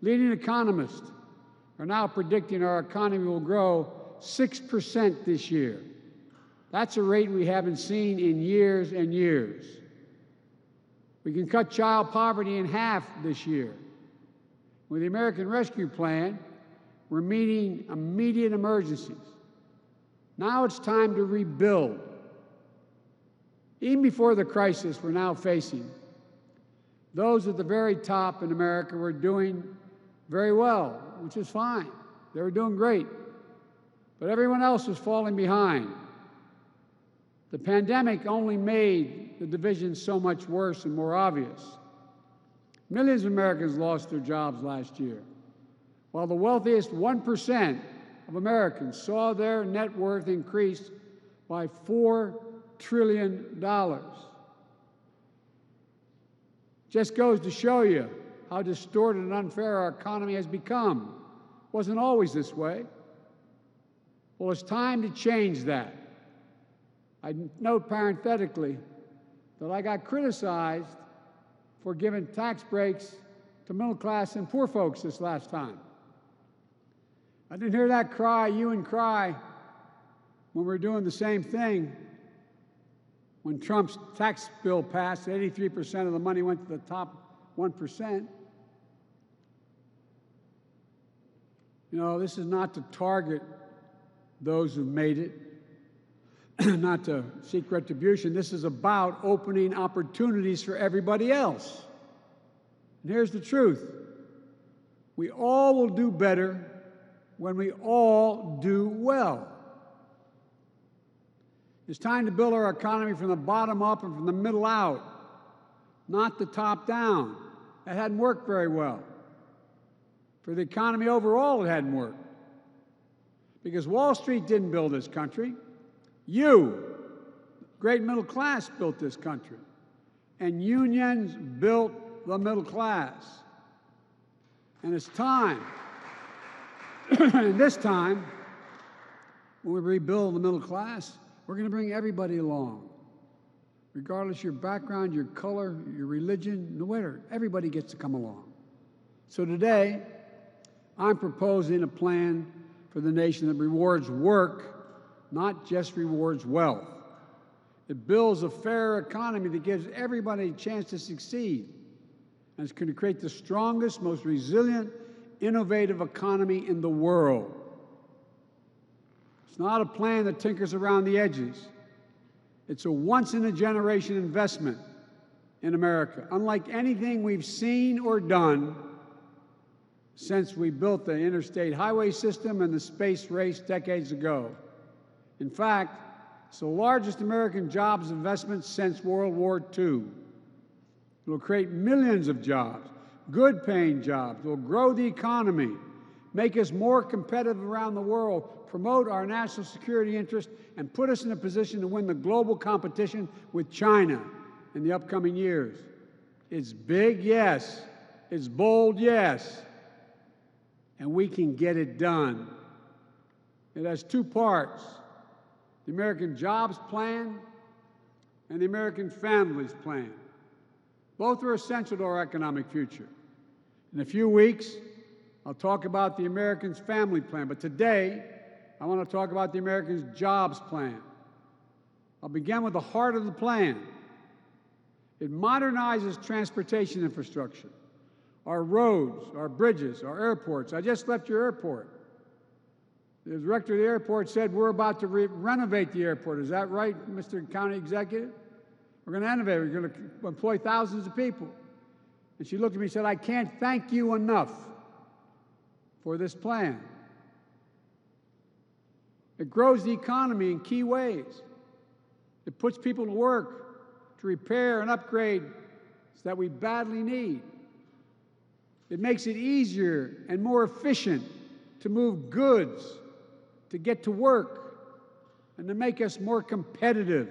Leading economists are now predicting our economy will grow 6% this year. That's a rate we haven't seen in years and years. We can cut child poverty in half this year. With the American Rescue Plan, we're meeting immediate emergencies. Now it's time to rebuild. Even before the crisis we're now facing, those at the very top in America were doing very well, which is fine. They were doing great. But everyone else was falling behind. The pandemic only made the division so much worse and more obvious. Millions of Americans lost their jobs last year, while the wealthiest 1% of Americans saw their net worth increase by $4 trillion. Just goes to show you how distorted and unfair our economy has become. It wasn't always this way. Well, it's time to change that. I note parenthetically that I got criticized for giving tax breaks to middle class and poor folks this last time. I didn't hear that cry, you and cry, when we were doing the same thing. When Trump's tax bill passed, 83% of the money went to the top 1%. You know, this is not to target those who've made it, not to seek retribution. This is about opening opportunities for everybody else. And here's the truth. We all will do better when we all do well. It's time to build our economy from the bottom up and from the middle out, not the top down. That hadn't worked very well. For the economy overall, it hadn't worked. Because Wall Street didn't build this country. You, great middle class, built this country. And unions built the middle class. And it's time, and this time, when we rebuild the middle class, we're going to bring everybody along. Regardless of your background, your color, your religion, no matter, everybody gets to come along. So today, I'm proposing a plan for the nation that rewards work, not just rewards wealth. It builds a fair economy that gives everybody a chance to succeed. And it's going to create the strongest, most resilient, innovative economy in the world. It's not a plan that tinkers around the edges. It's a once-in-a-generation investment in America, unlike anything we've seen or done since we built the interstate highway system and the space race decades ago. In fact, it's the largest American jobs investment since World War II. It will create millions of jobs, good-paying jobs. It will grow the economy, make us more competitive around the world, promote our national security interests, and put us in a position to win the global competition with China in the upcoming years. It's big, yes. It's bold, yes. And we can get it done. It has two parts: the American Jobs Plan and the American Families Plan. Both are essential to our economic future. In a few weeks, I'll talk about the Americans' Family Plan, but today, I want to talk about the Americans' Jobs Plan. I'll begin with the heart of the plan. It modernizes transportation infrastructure, our roads, our bridges, our airports. I just left your airport. The director of the airport said we're about to renovate the airport. Is that right, Mr. County Executive? We're going to innovate. We're going to employ thousands of people. And she looked at me and said, I can't thank you enough for this plan. It grows the economy in key ways. It puts people to work to repair and upgrade that we badly need. It makes it easier and more efficient to move goods, to get to work, and to make us more competitive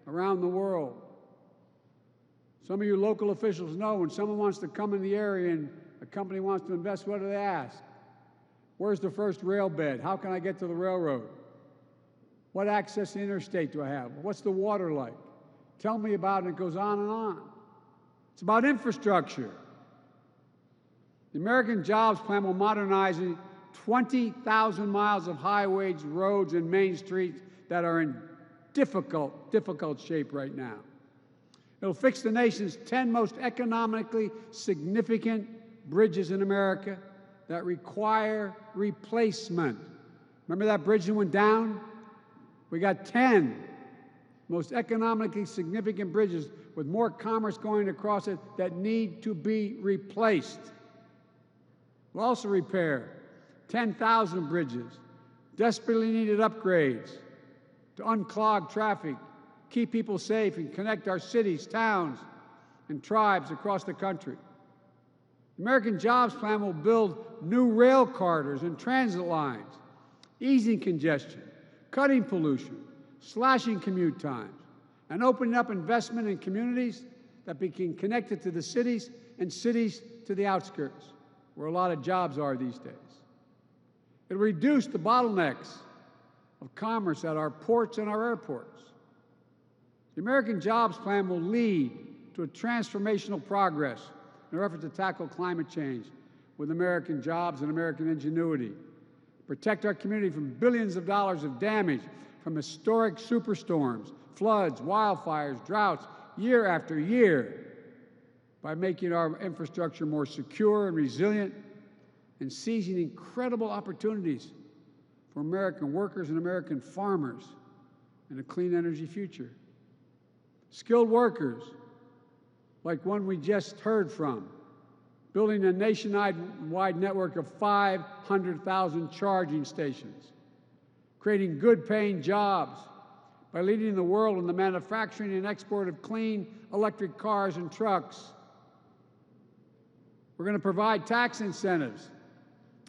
around the world. Some of you local officials know when someone wants to come in the area and a company wants to invest, what do they ask? Where's the first rail bed? How can I get to the railroad? What access to the interstate do I have? What's the water like? Tell me about it. It goes on and on. It's about infrastructure. The American Jobs Plan will modernize 20,000 miles of highways, roads, and main streets that are in difficult shape right now. It'll fix the nation's 10 most economically significant bridges in America that require replacement. Remember that bridge that went down? We got 10 most economically significant bridges with more commerce going across it that need to be replaced. We'll also repair 10,000 bridges, desperately needed upgrades to unclog traffic, keep people safe, and connect our cities, towns, and tribes across the country. The American Jobs Plan will build new rail corridors and transit lines, easing congestion, cutting pollution, slashing commute times, and opening up investment in communities that become connected to the cities and cities to the outskirts, where a lot of jobs are these days. It'll reduce the bottlenecks of commerce at our ports and our airports. The American Jobs Plan will lead to a transformational progress in our effort to tackle climate change with American jobs and American ingenuity, protect our community from billions of dollars of damage from historic superstorms, floods, wildfires, droughts, year after year, by making our infrastructure more secure and resilient and seizing incredible opportunities for American workers and American farmers in a clean energy future. Skilled workers, like one we just heard from, building a nationwide network of 500,000 charging stations, creating good-paying jobs by leading the world in the manufacturing and export of clean electric cars and trucks. We're going to provide tax incentives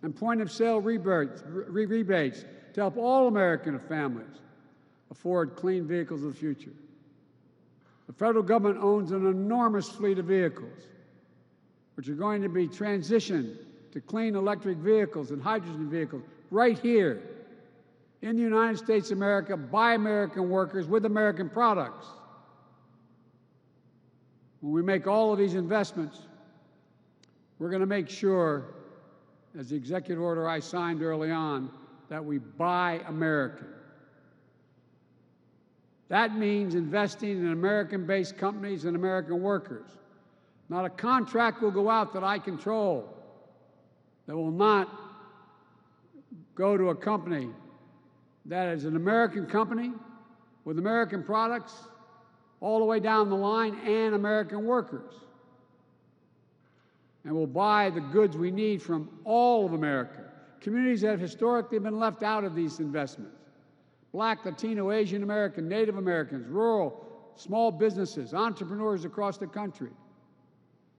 and point-of-sale rebates to help all American families afford clean vehicles of the future. The federal government owns an enormous fleet of vehicles, which are going to be transitioned to clean electric vehicles and hydrogen vehicles right here in the United States of America by American workers with American products. When we make all of these investments, we're going to make sure, as the executive order I signed early on, that we buy American. That means investing in American-based companies and American workers. Not a contract will go out that I control that will not go to a company that is an American company with American products all the way down the line and American workers. And we'll buy the goods we need from all of America, communities that have historically been left out of these investments. Black, Latino, Asian American, Native Americans, rural, small businesses, entrepreneurs across the country.